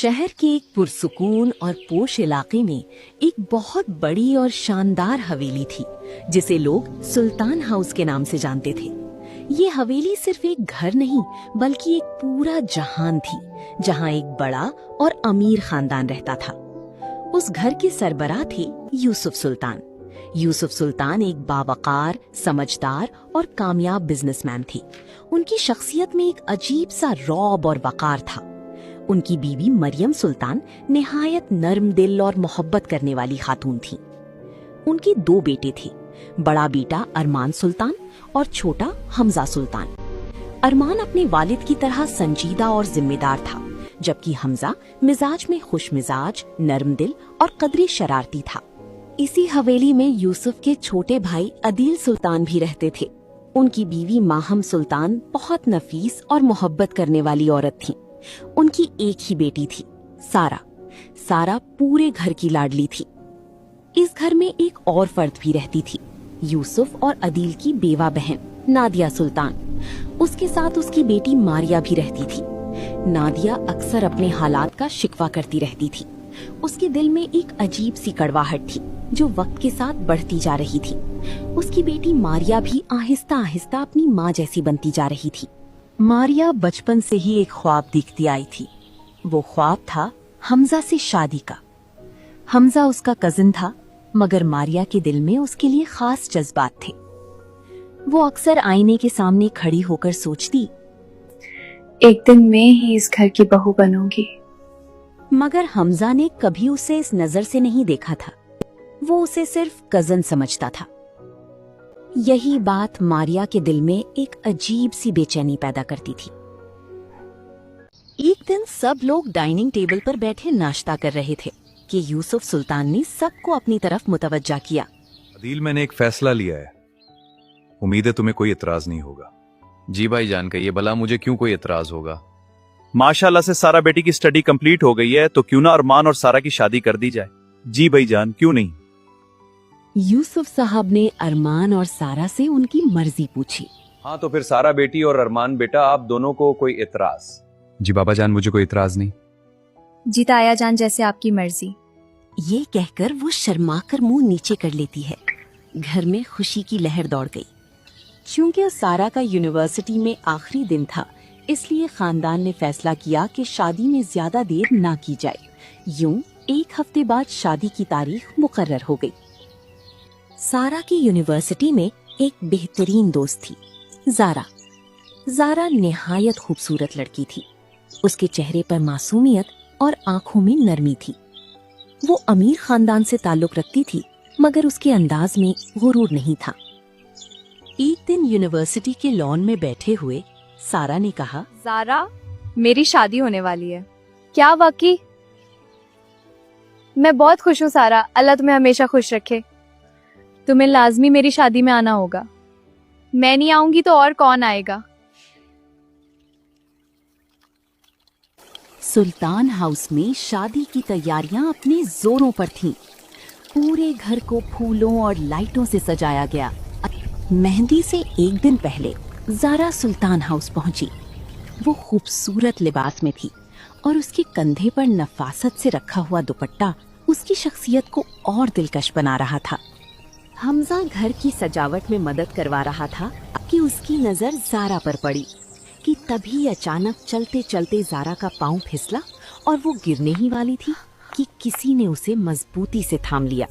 शहर के एक पुरसुकून और पोश इलाके में एक बहुत बड़ी और शानदार हवेली थी जिसे लोग सुल्तान हाउस के नाम से जानते थे। ये हवेली सिर्फ एक घर नहीं बल्कि एक पूरा जहान थी जहां एक बड़ा और अमीर खानदान रहता था। उस घर के सरबराह थे यूसुफ सुल्तान। यूसुफ सुल्तान एक बावकार, समझदार और कामयाब बिजनेसमैन थे। उनकी शख्सियत में एक अजीब सा रौब और वकार था। उनकी बीवी मरियम सुल्तान निहायत नर्म दिल और मोहब्बत करने वाली खातून थी। उनके 2 बेटे थे, बड़ा बेटा अरमान सुल्तान और छोटा हमजा सुल्तान। अरमान अपने वालिद की तरह संजीदा और जिम्मेदार था, जबकि हमजा मिजाज में खुश मिजाज, नर्म दिल और कदरे शरारती था। इसी हवेली में यूसुफ के छोटे भाई अदील सुल्तान भी रहते थे। उनकी बीवी माहम सुल्तान बहुत नफीस और मोहब्बत करने वाली औरत थी। उनकी एक ही बेटी थी, सारा। सारा पूरे घर की लाडली थी। इस घर में एक और फर्द भी रहती थी, यूसुफ और अदील की बेवा बहन नादिया सुल्तान। उसके साथ उसकी बेटी मारिया भी रहती थी। नादिया अक्सर अपने हालात का शिकवा करती रहती थी। उसके दिल में एक अजीब सी कड़वाहट थी जो वक्त के साथ बढ़ती जा रही थी। उसकी बेटी मारिया भी आहिस्ता आहिस्ता अपनी माँ जैसी बनती जा रही थी। मारिया बचपन से ही एक ख्वाब देखती आई थी। वो ख्वाब था हमजा से शादी का। हमजा उसका कजिन था, मगर मारिया के दिल में उसके लिए खास जज्बात थे। वो अक्सर आईने के सामने खड़ी होकर सोचती, एक दिन मैं ही इस घर की बहू बनूंगी। मगर हमजा ने कभी उसे इस नजर से नहीं देखा था। वो उसे सिर्फ कजन समझता था। यही बात मारिया के दिल में एक अजीब सी बेचैनी पैदा करती थी। एक दिन सब लोग डाइनिंग टेबल पर बैठे नाश्ता कर रहे थे कि यूसुफ सुल्तान ने सबको अपनी तरफ मुतवज्जा किया। अदील, मैंने एक फैसला लिया है। उम्मीद है तुम्हें कोई इतराज नहीं होगा। जी भाईजान, कहिए भला, मुझे क्यों कोई इतराज होगा। माशाल्लाह से सारा बेटी की स्टडी कंप्लीट हो गई है, तो क्यों ना अरमान और सारा की शादी कर दी जाए। जी भाईजान, क्यों नहीं। यूसुफ साहब ने अरमान और सारा से उनकी मर्जी पूछी। हाँ, तो फिर सारा बेटी और अरमान बेटा, आप दोनों को कोई इतराज? जी बाबा जान, मुझे कोई इतराज नहीं। जी ताया जान, जैसे आपकी मर्जी। ये कहकर वो शर्माकर मुंह नीचे कर लेती है। घर में खुशी की लहर दौड़ गई। क्योंकि सारा का यूनिवर्सिटी में आखिरी दिन था, इसलिए खानदान ने फैसला किया कि शादी में ज्यादा देर ना की जाए। यूं 1 हफ्ते बाद शादी की तारीख मुकर्रर हो गई। सारा की यूनिवर्सिटी में एक बेहतरीन दोस्त थी, ज़ारा। ज़ारा निहायत खूबसूरत लड़की थी। उसके चेहरे पर मासूमियत और आंखों में नरमी थी। वो अमीर खानदान से ताल्लुक रखती थी, मगर उसके अंदाज में गुरूर नहीं था। एक दिन यूनिवर्सिटी के लॉन में बैठे हुए सारा ने कहा, ज़ारा, मेरी शादी होने वाली है। क्या वाकई? मैं बहुत खुश हूँ सारा, अल्लाह तुम्हें हमेशा खुश रखे। तुम्हें लाजमी मेरी शादी में आना होगा। मैं नहीं आऊंगी तो और कौन आएगा। सुल्तान हाउस में शादी की तैयारियां अपने जोरों पर थीं। पूरे घर को फूलों और लाइटों से सजाया गया। मेहंदी से एक दिन पहले ज़ारा सुल्तान हाउस पहुंची। वो खूबसूरत लिबास में थी और उसके कंधे पर नफासत से रखा हुआ दुपट्टा उसकी शख्सियत को और दिलकश बना रहा था। हमजा घर की सजावट में मदद करवा रहा था कि उसकी नजर ज़ारा पर पड़ी कि तभी अचानक चलते चलते ज़ारा का पांव फिसला और वो गिरने ही वाली थी कि किसी ने उसे मजबूती से थाम लिया।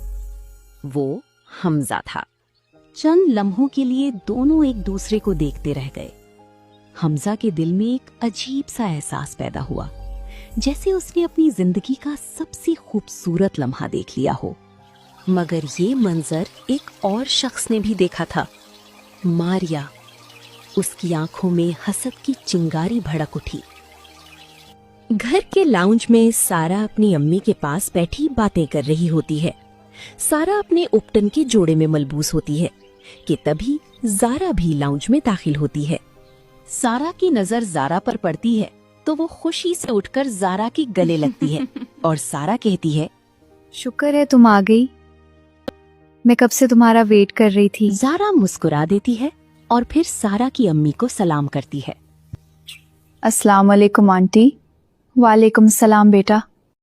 वो हमजा था। चंद लम्हों के लिए दोनों एक दूसरे को देखते रह गए। हमजा के दिल में एक अजीब सा एहसास पैदा हुआ, जैसे उसने अपनी जिंदगी का सबसे खूबसूरत लम्हा देख लिया हो। मगर ये मंजर एक और शख्स ने भी देखा था, मारिया। उसकी आंखों में हसद की चिंगारी भड़क उठी। घर के लाउंज में सारा अपनी अम्मी के पास बैठी बातें कर रही होती है। सारा अपने उपटन के जोड़े में मलबूस होती है कि तभी ज़ारा भी लाउंज में दाखिल होती है। सारा की नजर ज़ारा पर पड़ती है तो वो खुशी से उठकर ज़ारा के गले लगती है और सारा कहती है, शुक्र है तुम आ गई, मैं कब से तुम्हारा वेट कर रही थी। ज़ारा मुस्कुरा देती है और फिर सारा की अम्मी को सलाम करती है। अस्सलाम वालेकुम आंटी। वालेकुम सलाम बेटा।